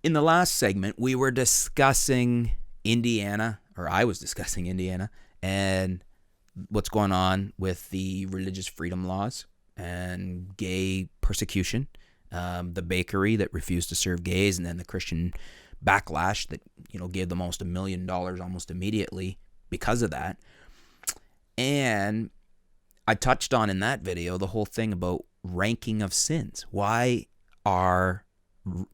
In the last segment, we were discussing Indiana, or I was discussing Indiana, and what's going on with the religious freedom laws and gay persecution, the bakery that refused to serve gays, and then the Christian backlash that gave them almost $1 million almost immediately because of that. And I touched on in that video the whole thing about ranking of sins. Why are,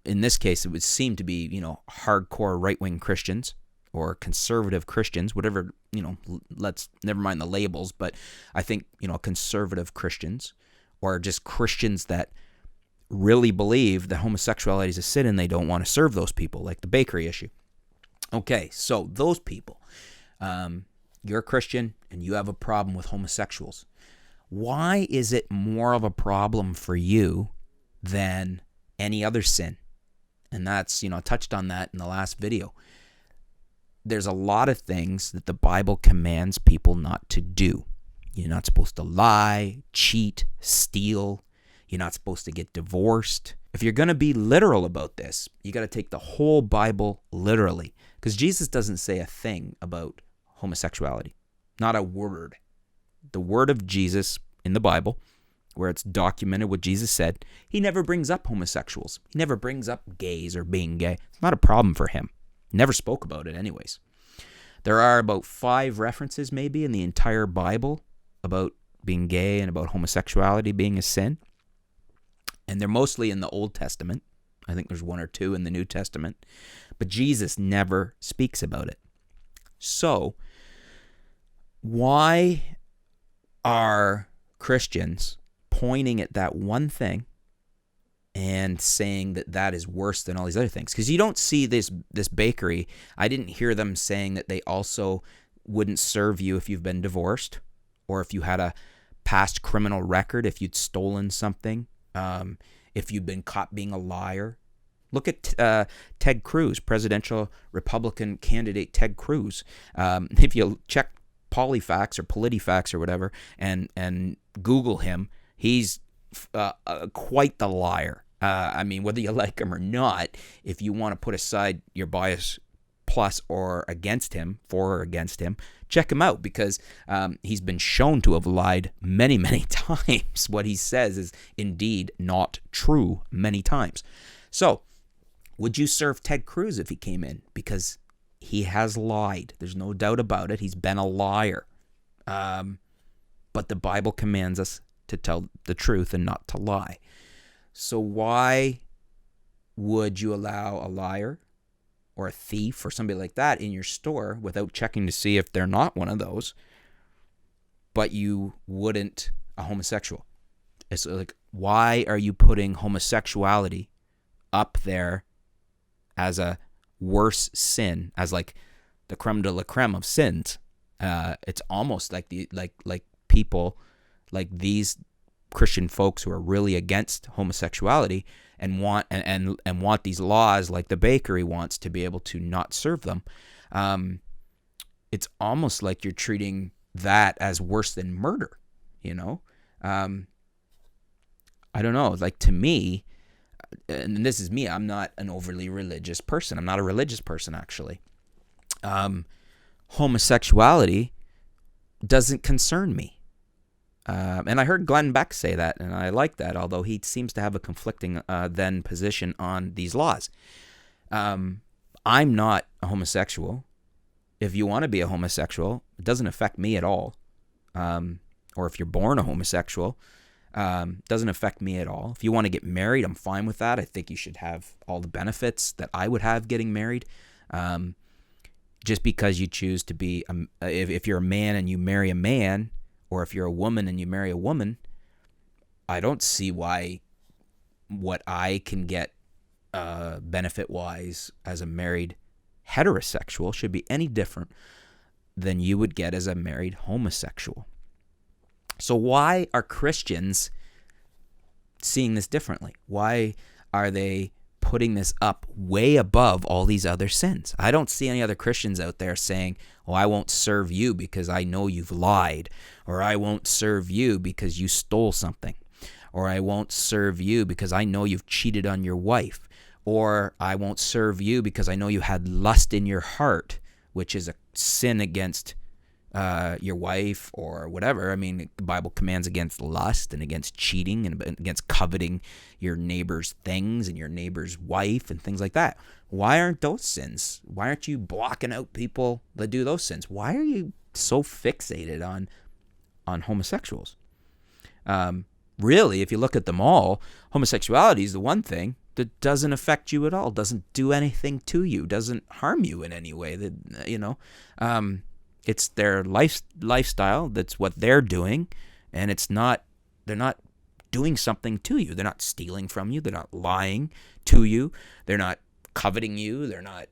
in this case, it would seem to be, hardcore right-wing Christians or conservative Christians, whatever, let's never mind the labels, but I think, conservative Christians or just Christians that really believe that homosexuality is a sin and they don't want to serve those people, like the bakery issue. Okay, so those people, you're a Christian and you have a problem with homosexuals. Why is it more of a problem for you than any other sin? And that's, I touched on that in the last video. There's a lot of things that the Bible commands people not to do. You're not supposed to lie, cheat, steal. You're not supposed to get divorced. If you're going to be literal about this, you got to take the whole Bible literally, because Jesus doesn't say a thing about homosexuality. Not a word. The word of Jesus in the Bible, where it's documented what Jesus said, he never brings up homosexuals. He never brings up gays or being gay. It's not a problem for him. Never spoke about it anyways. There are about 5 references maybe in the entire Bible about being gay and about homosexuality being a sin. And they're mostly in the Old Testament. I think there's 1 or 2 in the New Testament. But Jesus never speaks about it. So, why are Christians pointing at that one thing and saying that that is worse than all these other things? Because you don't see this bakery. I didn't hear them saying that they also wouldn't serve you if you've been divorced or if you had a past criminal record, if you'd stolen something, if you've been caught being a liar. Look at Ted Cruz, presidential Republican candidate Ted Cruz. If you check Polyfax or PolitiFax or whatever and Google him, he's quite the liar. I mean, whether you like him or not, if you want to put aside your bias plus or against him, for or against him, check him out, because he's been shown to have lied many, many times. What he says is indeed not true many times. So, would you serve Ted Cruz if he came in? Because he has lied. There's no doubt about it. He's been a liar. But the Bible commands us to tell the truth and not to lie. So why would you allow a liar or a thief or somebody like that in your store without checking to see if they're not one of those, but you wouldn't a homosexual? It's like, why are you putting homosexuality up there as a worse sin, as like the creme de la creme of sins? It's almost like like people like these Christian folks who are really against homosexuality and want and want these laws like the bakery wants to be able to not serve them. It's almost like you're treating that as worse than murder, I don't know. Like, to me, and this is me, I'm not an overly religious person. I'm not a religious person, actually. Homosexuality doesn't concern me. And I heard Glenn Beck say that, and I like that, although he seems to have a conflicting then position on these laws. I'm not a homosexual. If you want to be a homosexual, it doesn't affect me at all. Or if you're born a homosexual, doesn't affect me at all. If you want to get married, I'm fine with that. I think you should have all the benefits that I would have getting married. Just because you choose to be, if you're a man and you marry a man, or if you're a woman and you marry a woman, I don't see why what I can get benefit-wise as a married heterosexual should be any different than you would get as a married homosexual. So why are Christians seeing this differently? Why are they putting this up way above all these other sins? I don't see any other Christians out there saying, "Oh, I won't serve you because I know you've lied," or "I won't serve you because you stole something," or "I won't serve you because I know you've cheated on your wife," Or I won't serve you because I know you had lust in your heart, which is a sin against your wife or whatever. I mean, the Bible commands against lust and against cheating and against coveting your neighbor's things and your neighbor's wife and things like that. Why aren't those sins? Why aren't you blocking out people that do those sins? Why are you so fixated on homosexuals? Really, if you look at them all, homosexuality is the one thing that doesn't affect you at all, doesn't do anything to you, doesn't harm you in any way. That it's their lifestyle. That's what they're doing, and they're not doing something to you. They're not stealing from you. They're not lying to you. They're not coveting you. They're not,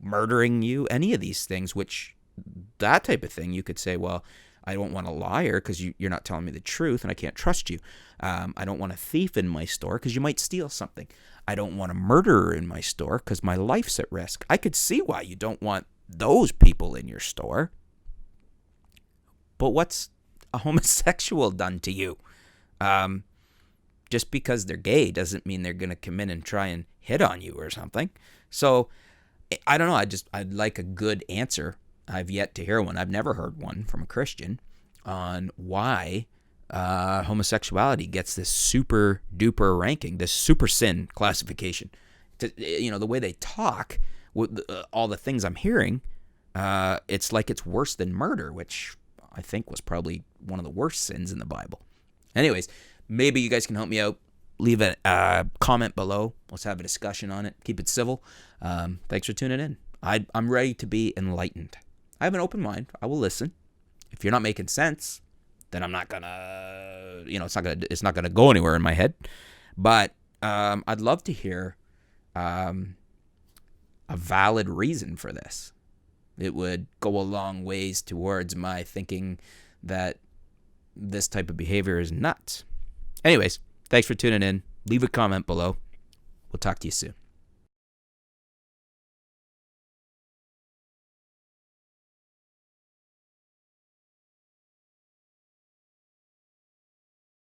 murdering you. Any of these things, which that type of thing, you could say, well, I don't want a liar because you're not telling me the truth and I can't trust you. I don't want a thief in my store because you might steal something. I don't want a murderer in my store because my life's at risk. I could see why you don't want those people in your store. But what's a homosexual done to you? Just because they're gay doesn't mean they're going to come in and try and hit on you or something. So I don't know. I'd like a good answer. I've yet to hear one. I've never heard one from a Christian on why homosexuality gets this super duper ranking, this super sin classification. The way they talk, with all the things I'm hearing, it's like it's worse than murder, which I think was probably one of the worst sins in the Bible. Anyways, maybe you guys can help me out. Leave a comment below. Let's have a discussion on it. Keep it civil. Thanks for tuning in. I'm ready to be enlightened. I have an open mind. I will listen. If you're not making sense, then I'm not gonna, it's not gonna go anywhere in my head. But I'd love to hear a valid reason for this. It would go a long ways towards my thinking that this type of behavior is nuts. Anyways, thanks for tuning in. Leave a comment below. We'll talk to you soon.